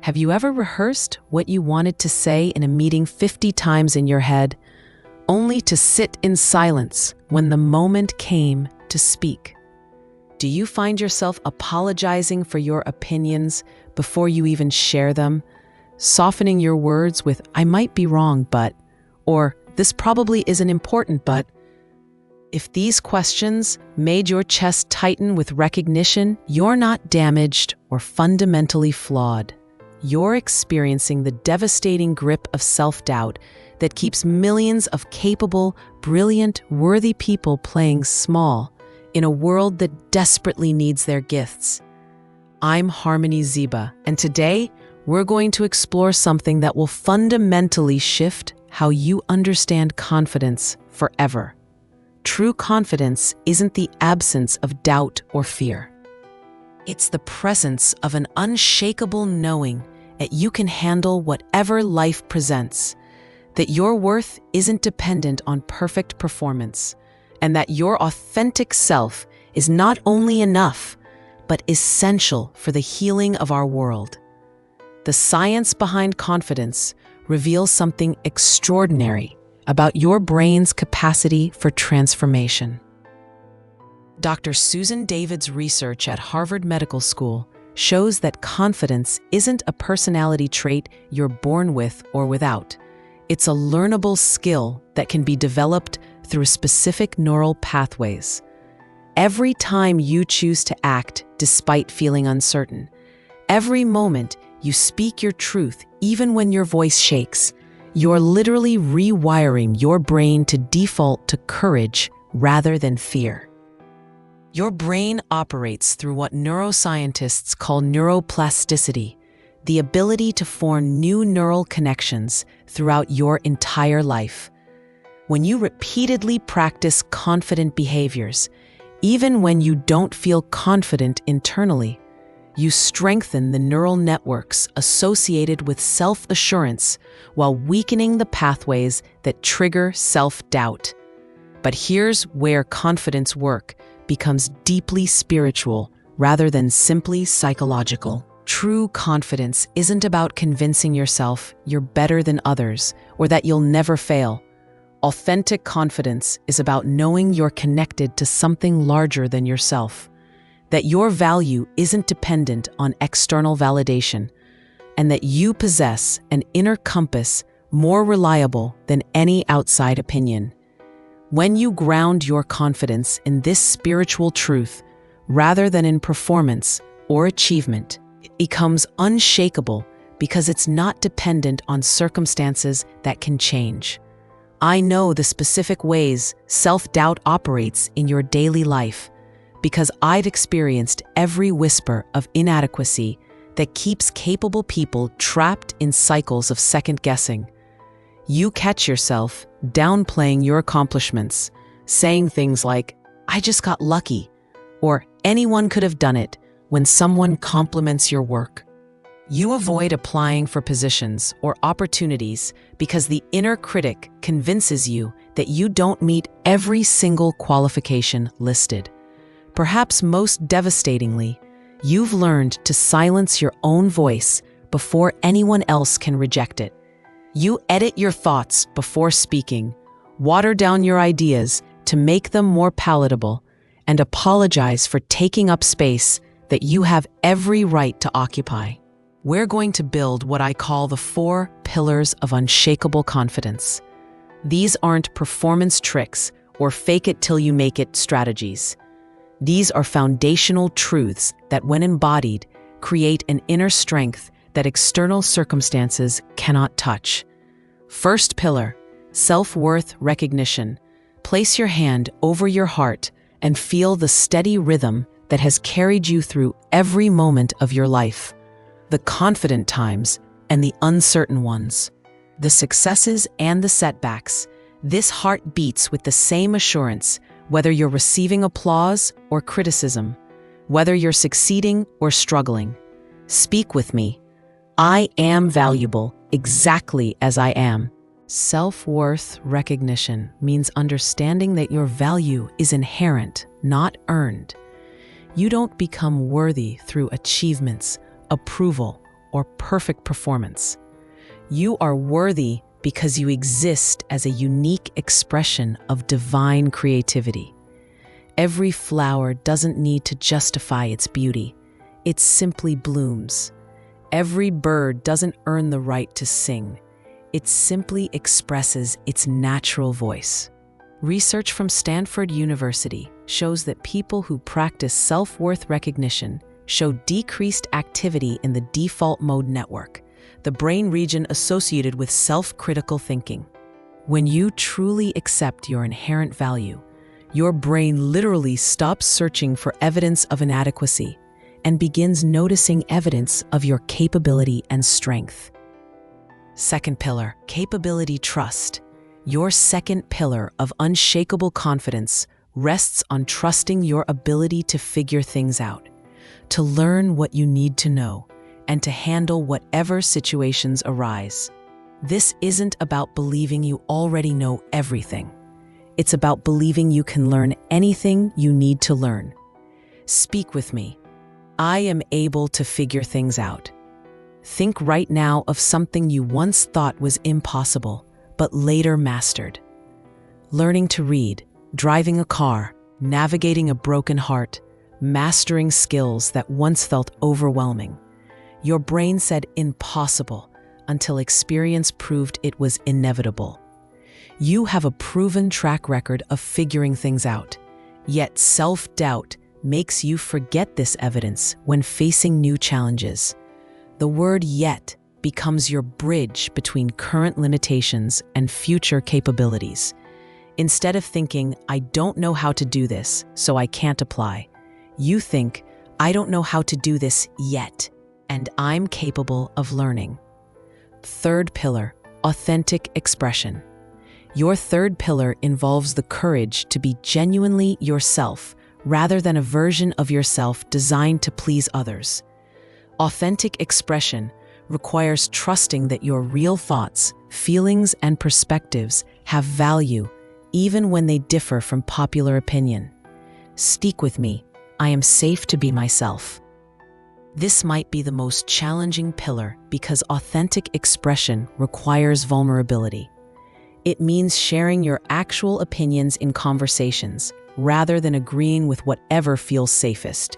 Have you ever rehearsed what you wanted to say in a meeting 50 times in your head, only to sit in silence when the moment came to speak? Do you find yourself apologizing for your opinions before you even share them, softening your words with, "I might be wrong, but," or "this probably isn't important, but"? If these questions made your chest tighten with recognition, you're not damaged or fundamentally flawed. You're experiencing the devastating grip of self-doubt that keeps millions of capable, brilliant, worthy people playing small in a world that desperately needs their gifts. I'm Harmony Ziba, and today we're going to explore something that will fundamentally shift how you understand confidence forever. True confidence isn't the absence of doubt or fear. It's the presence of an unshakable knowing that you can handle whatever life presents, that your worth isn't dependent on perfect performance, and that your authentic self is not only enough, but essential for the healing of our world. The science behind confidence reveals something extraordinary about your brain's capacity for transformation. Dr. Susan David's research at Harvard Medical School shows that confidence isn't a personality trait you're born with or without. It's a learnable skill that can be developed through specific neural pathways. Every time you choose to act despite feeling uncertain, every moment you speak your truth even when your voice shakes, you're literally rewiring your brain to default to courage rather than fear. Your brain operates through what neuroscientists call neuroplasticity, the ability to form new neural connections throughout your entire life. When you repeatedly practice confident behaviors, even when you don't feel confident internally, you strengthen the neural networks associated with self-assurance while weakening the pathways that trigger self-doubt. But here's where confidence work becomes deeply spiritual rather than simply psychological. True confidence isn't about convincing yourself you're better than others or that you'll never fail. Authentic confidence is about knowing you're connected to something larger than yourself, that your value isn't dependent on external validation, and that you possess an inner compass more reliable than any outside opinion. When you ground your confidence in this spiritual truth, rather than in performance or achievement, it becomes unshakable because it's not dependent on circumstances that can change. I know the specific ways self-doubt operates in your daily life because I've experienced every whisper of inadequacy that keeps capable people trapped in cycles of second-guessing. You catch yourself downplaying your accomplishments, saying things like, "I just got lucky," or "anyone could have done it," when someone compliments your work. You avoid applying for positions or opportunities because the inner critic convinces you that you don't meet every single qualification listed. Perhaps most devastatingly, you've learned to silence your own voice before anyone else can reject it. You edit your thoughts before speaking, water down your ideas to make them more palatable, and apologize for taking up space that you have every right to occupy. We're going to build what I call the 4 pillars of unshakable confidence. These aren't performance tricks or fake-it-till-you-make-it strategies. These are foundational truths that, when embodied, create an inner strength that external circumstances cannot touch. First pillar, self-worth recognition. Place your hand over your heart and feel the steady rhythm that has carried you through every moment of your life. The confident times and the uncertain ones. The successes and the setbacks. This heart beats with the same assurance, whether you're receiving applause or criticism, whether you're succeeding or struggling. Speak with me. I am valuable exactly as I am. Self-worth recognition means understanding that your value is inherent, not earned. You don't become worthy through achievements, approval, or perfect performance. You are worthy because you exist as a unique expression of divine creativity. Every flower doesn't need to justify its beauty. It simply blooms. Every bird doesn't earn the right to sing. It simply expresses its natural voice. Research from Stanford University shows that people who practice self-worth recognition show decreased activity in the default mode network, the brain region associated with self-critical thinking. When you truly accept your inherent value, your brain literally stops searching for evidence of inadequacy and begins noticing evidence of your capability and strength. Second pillar, capability trust. Your second pillar of unshakable confidence rests on trusting your ability to figure things out, to learn what you need to know, and to handle whatever situations arise. This isn't about believing you already know everything. It's about believing you can learn anything you need to learn. Speak with me. I am able to figure things out. Think right now of something you once thought was impossible, but later mastered. Learning to read, driving a car, navigating a broken heart, mastering skills that once felt overwhelming. Your brain said impossible until experience proved it was inevitable. You have a proven track record of figuring things out, yet self-doubt makes you forget this evidence when facing new challenges. The word "yet" becomes your bridge between current limitations and future capabilities. Instead of thinking, "I don't know how to do this, so I can't apply," you think, "I don't know how to do this yet, and I'm capable of learning." Third pillar, authentic expression. Your third pillar involves the courage to be genuinely yourself rather than a version of yourself designed to please others. Authentic expression requires trusting that your real thoughts, feelings, and perspectives have value, even when they differ from popular opinion. Speak with me. I am safe to be myself. This might be the most challenging pillar because authentic expression requires vulnerability. It means sharing your actual opinions in conversations, rather than agreeing with whatever feels safest.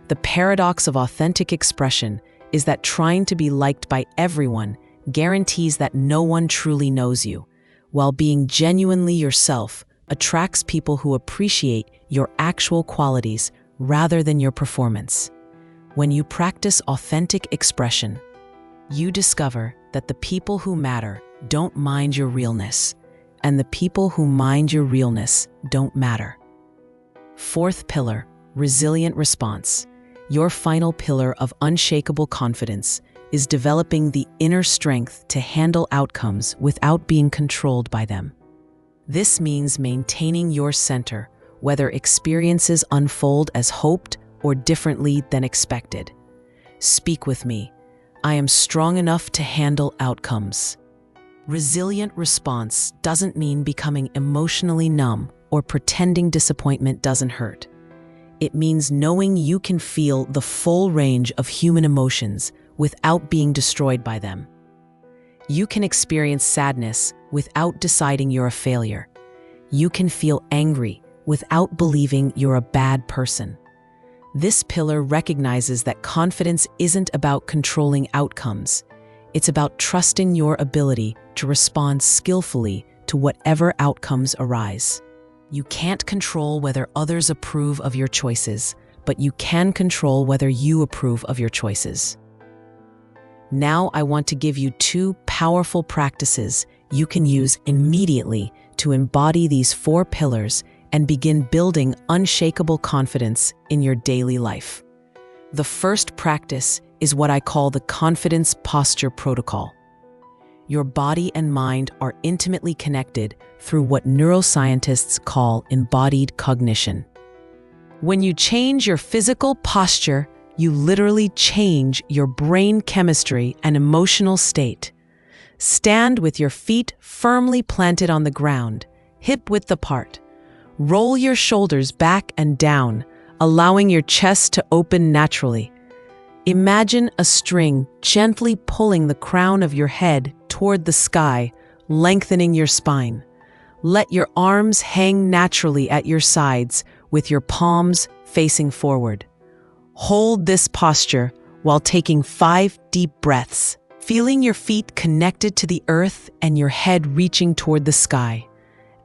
The paradox of authentic expression is that trying to be liked by everyone guarantees that no one truly knows you, while being genuinely yourself attracts people who appreciate your actual qualities rather than your performance. When you practice authentic expression, you discover that the people who matter don't mind your realness, and the people who mind your realness don't matter. Fourth pillar, resilient response. Your final pillar of unshakable confidence is developing the inner strength to handle outcomes without being controlled by them. This means maintaining your center, whether experiences unfold as hoped or differently than expected. Speak with me. I am strong enough to handle outcomes. Resilient response doesn't mean becoming emotionally numb or pretending disappointment doesn't hurt. It means knowing you can feel the full range of human emotions without being destroyed by them. You can experience sadness without deciding you're a failure. You can feel angry without believing you're a bad person. This pillar recognizes that confidence isn't about controlling outcomes. It's about trusting your ability to respond skillfully to whatever outcomes arise. You can't control whether others approve of your choices, but you can control whether you approve of your choices. Now I want to give you 2 powerful practices you can use immediately to embody these 4 pillars and begin building unshakable confidence in your daily life. The first practice is what I call the confidence posture protocol. Your body and mind are intimately connected through what neuroscientists call embodied cognition. When you change your physical posture, you literally change your brain chemistry and emotional state. Stand with your feet firmly planted on the ground, hip-width apart. Roll your shoulders back and down, allowing your chest to open naturally. Imagine a string gently pulling the crown of your head toward the sky, lengthening your spine. Let your arms hang naturally at your sides with your palms facing forward. Hold this posture while taking 5 deep breaths, feeling your feet connected to the earth and your head reaching toward the sky.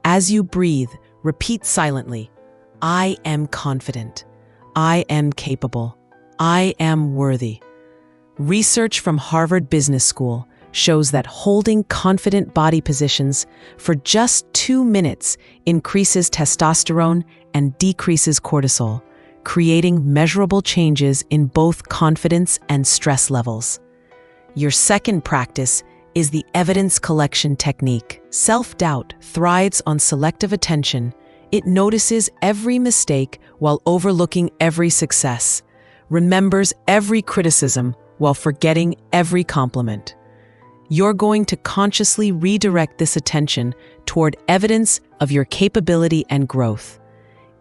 As you breathe, repeat silently, I am confident. I am capable. I am worthy. Research from Harvard Business School shows that holding confident body positions for just 2 minutes increases testosterone and decreases cortisol, creating measurable changes in both confidence and stress levels. Your second practice is the evidence collection technique. Self-doubt thrives on selective attention. It notices every mistake while overlooking every success, remembers every criticism while forgetting every compliment. You're going to consciously redirect this attention toward evidence of your capability and growth.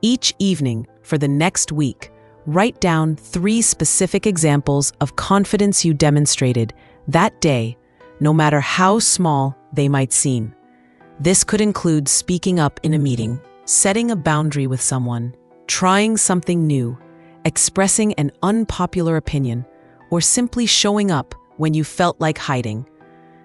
Each evening for the next week, write down 3 specific examples of confidence you demonstrated that day, no matter how small they might seem. This could include speaking up in a meeting, setting a boundary with someone, trying something new, expressing an unpopular opinion, or simply showing up when you felt like hiding.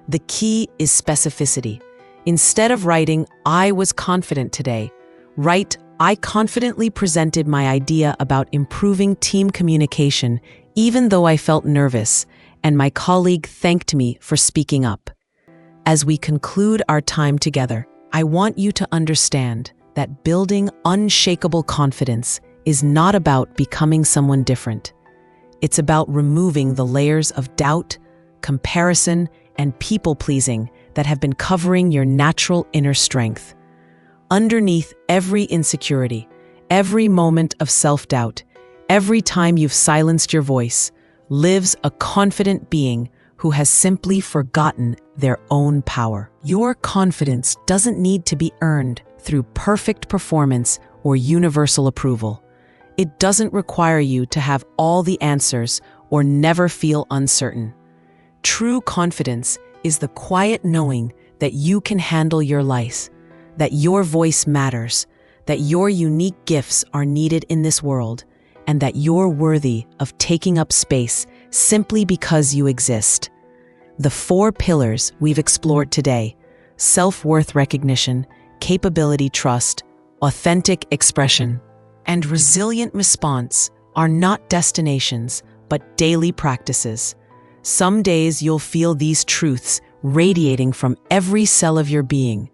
The key is specificity. Instead of writing, I was confident today, write, I confidently presented my idea about improving team communication, even though I felt nervous, and my colleague thanked me for speaking up. As we conclude our time together, I want you to understand that building unshakable confidence is not about becoming someone different. It's about removing the layers of doubt, comparison, and people-pleasing that have been covering your natural inner strength. Underneath every insecurity, every moment of self-doubt, every time you've silenced your voice, lives a confident being who has simply forgotten their own power. Your confidence doesn't need to be earned through perfect performance or universal approval. It doesn't require you to have all the answers or never feel uncertain. True confidence is the quiet knowing that you can handle your life, that your voice matters, that your unique gifts are needed in this world, and that you're worthy of taking up space simply because you exist. The 4 pillars we've explored today, self-worth recognition, capability trust, authentic expression, and resilient response, are not destinations, but daily practices. Some days you'll feel these truths radiating from every cell of your being.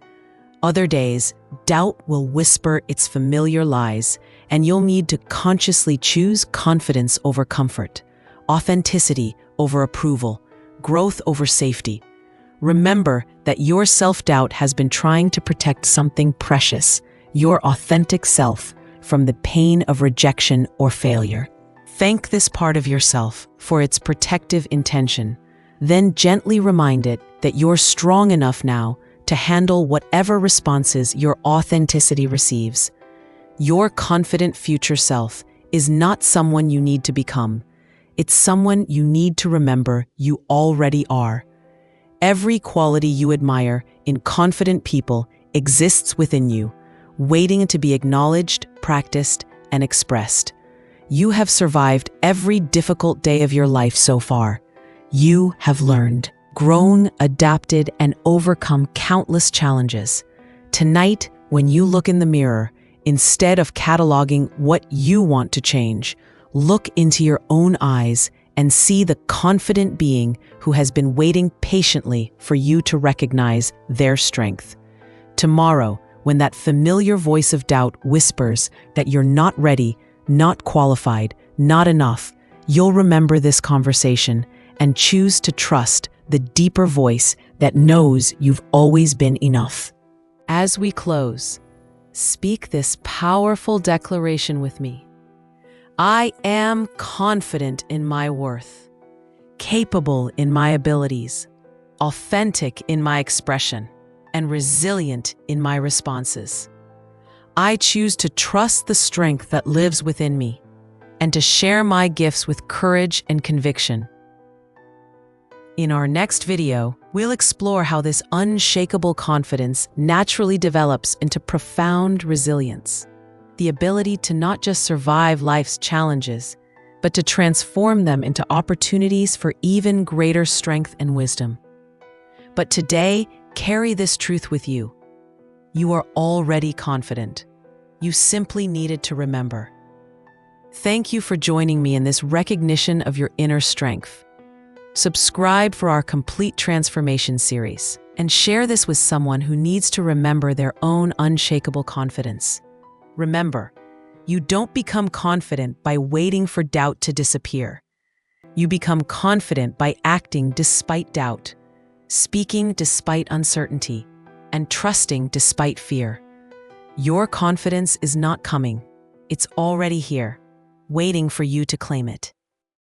Other days, doubt will whisper its familiar lies, and you'll need to consciously choose confidence over comfort, authenticity over approval, growth over safety. Remember that your self-doubt has been trying to protect something precious, your authentic self, from the pain of rejection or failure. Thank this part of yourself for its protective intention. Then gently remind it that you're strong enough now to handle whatever responses your authenticity receives. Your confident future self is not someone you need to become. It's someone you need to remember you already are. Every quality you admire in confident people exists within you, waiting to be acknowledged, practiced, and expressed. You have survived every difficult day of your life so far. You have learned, grown, adapted, and overcome countless challenges. Tonight, when you look in the mirror, instead of cataloging what you want to change, look into your own eyes and see the confident being who has been waiting patiently for you to recognize their strength. Tomorrow, when that familiar voice of doubt whispers that you're not ready, not qualified, not enough, you'll remember this conversation and choose to trust the deeper voice that knows you've always been enough. As we close, speak this powerful declaration with me. I am confident in my worth, capable in my abilities, authentic in my expression, and resilient in my responses. I choose to trust the strength that lives within me and to share my gifts with courage and conviction. In our next video, we'll explore how this unshakable confidence naturally develops into profound resilience, the ability to not just survive life's challenges, but to transform them into opportunities for even greater strength and wisdom. But today, carry this truth with you. You are already confident. You simply needed to remember. Thank you for joining me in this recognition of your inner strength. Subscribe for our complete transformation series and share this with someone who needs to remember their own unshakable confidence. Remember, you don't become confident by waiting for doubt to disappear. You become confident by acting despite doubt, speaking despite uncertainty, and trusting despite fear. Your confidence is not coming. It's already here, waiting for you to claim it.